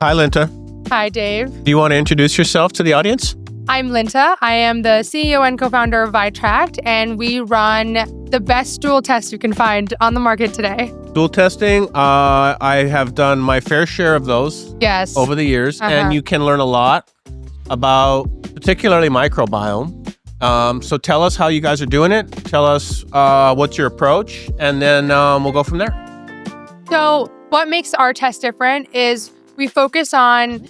Hi, Linta. Hi, Dave. Do you want to introduce yourself to the audience? I'm Linta. I am the CEO and co-founder of Vitract, and we run the best stool test you can find on the market today. Stool testing, I have done my fair share of those over the years, and you can learn a lot about particularly microbiome. So tell us how you guys are doing it. Tell us what's your approach, and then we'll go from there. So what makes our test different is we focus on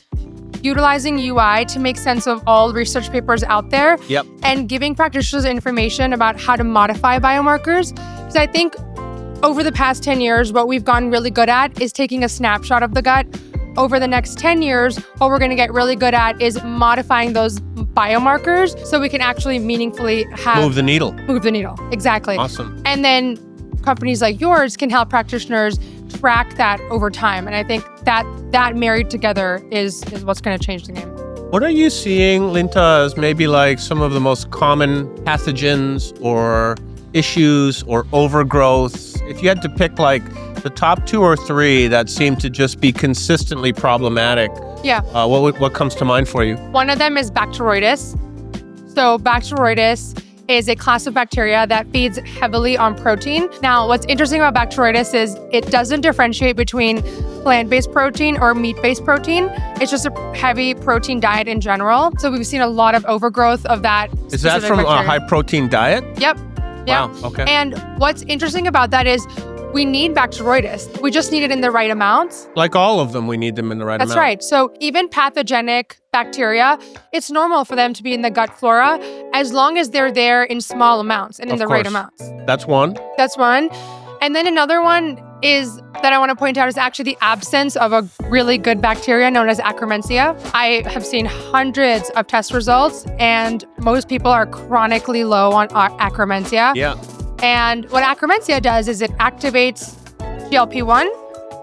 utilizing UI to make sense of all research papers out there and giving practitioners information about how to modify biomarkers. Because I think over the past 10 years, what we've gotten really good at is taking a snapshot of the gut. Over the next 10 years, what we're going to get really good at is modifying those biomarkers so we can actually meaningfully move the needle. Move the needle, exactly. Awesome. And then companies like yours can help practitioners track that over time. And I think that married together is what's going to change the game. What are you seeing, Linta, as maybe like some of the most common pathogens or issues or overgrowth? If you had to pick like the top 2 or 3 that seem to just be consistently problematic, what comes to mind for you? One of them is Bacteroides. So Bacteroides is a class of bacteria that feeds heavily on protein. Now, what's interesting about Bacteroides is it doesn't differentiate between plant-based protein or meat-based protein. It's just a heavy protein diet in general. So we've seen a lot of overgrowth of that. Is that from a high-protein diet? Yep. Wow, okay. And what's interesting about that is we need Bacteroides. We just need it in the right amounts. Like all of them, we need them in the right amount. That's right. So even pathogenic bacteria, it's normal for them to be in the gut flora as long as they're there in small amounts and in the right amounts. That's one. That's one. And then another one is that I want to point out is actually the absence of a really good bacteria known as Akkermansia. I have seen hundreds of test results, and most people are chronically low on Akkermansia. Yeah. And what Akkermansia does is it activates GLP-1,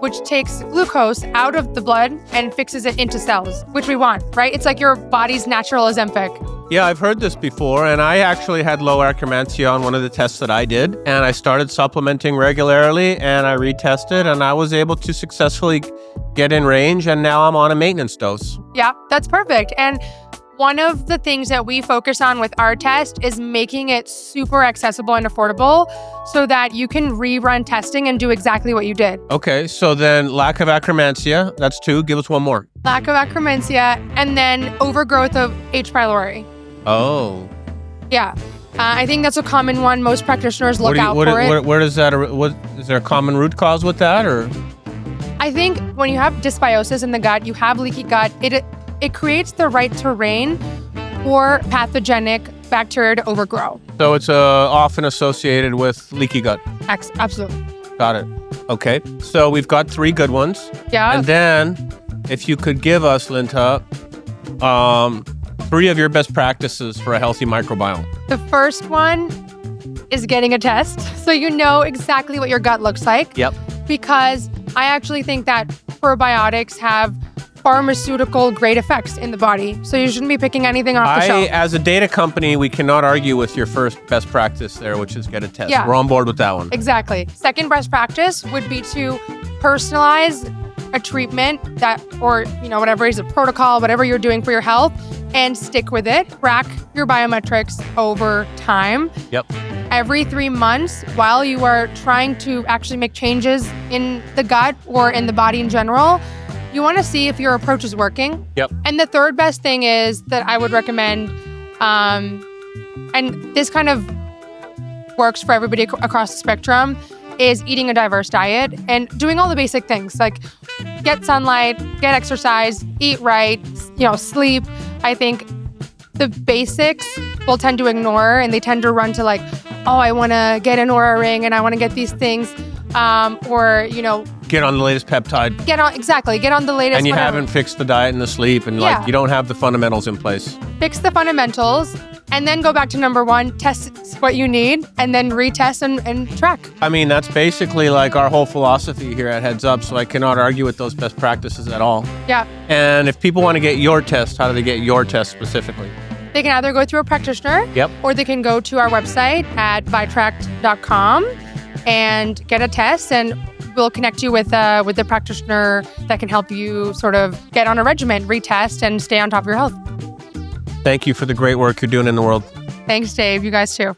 which takes glucose out of the blood and fixes it into cells, which we want, right? It's like your body's natural Ozempic. Yeah, I've heard this before, and I actually had low Akkermansia on one of the tests that I did, and I started supplementing regularly, and I retested, and I was able to successfully get in range, and now I'm on a maintenance dose. Yeah, that's perfect. And one of the things that we focus on with our test is making it super accessible and affordable so that you can rerun testing and do exactly what you did. Okay, so then lack of Akkermansia, that's 2. Give us one more. Lack of Akkermansia, and then overgrowth of H. pylori. Oh. Yeah. I think that's a common one. Most practitioners look out for it. Where does that, is there a common root cause with that, or? I think when you have dysbiosis in the gut, you have leaky gut, it creates the right terrain for pathogenic bacteria to overgrow. So it's often associated with leaky gut. Absolutely. Got it. Okay. So we've got 3 good ones. Yeah. And then if you could give us, Linta, 3 of your best practices for a healthy microbiome. The first one is getting a test. So you know exactly what your gut looks like. Yep. Because I actually think that probiotics have pharmaceutical grade effects in the body. So you shouldn't be picking anything off the shelf. As a data company, we cannot argue with your first best practice there, which is get a test. Yeah. We're on board with that one. Exactly. Second best practice would be to personalize a treatment that, or whatever is a protocol, whatever you're doing for your health, and stick with it. Track your biometrics over time. Yep. Every 3 months, while you are trying to actually make changes in the gut or in the body in general, you want to see if your approach is working. Yep. And the third best thing is that I would recommend, and this kind of works for everybody across the spectrum, is eating a diverse diet and doing all the basic things like get sunlight, get exercise, eat right, sleep. I think the basics people tend to ignore, and they tend to run to like, oh, I want to get an Oura ring and I want to get these things. Or get on the latest peptide. Get on the latest. And you whatever. haven't fixed the diet and the sleep, and you don't have the fundamentals in place. Fix the fundamentals, and then go back to number 1, test what you need, and then retest and track. I mean, that's basically like our whole philosophy here at Heads Up, so I cannot argue with those best practices at all. Yeah. And if people want to get your test, how do they get your test specifically? They can either go through a practitioner, or they can go to our website at vitract.com and get a test. And we'll connect you with the practitioner that can help you sort of get on a regimen, retest, and stay on top of your health. Thank you for the great work you're doing in the world. Thanks, Dave. You guys too.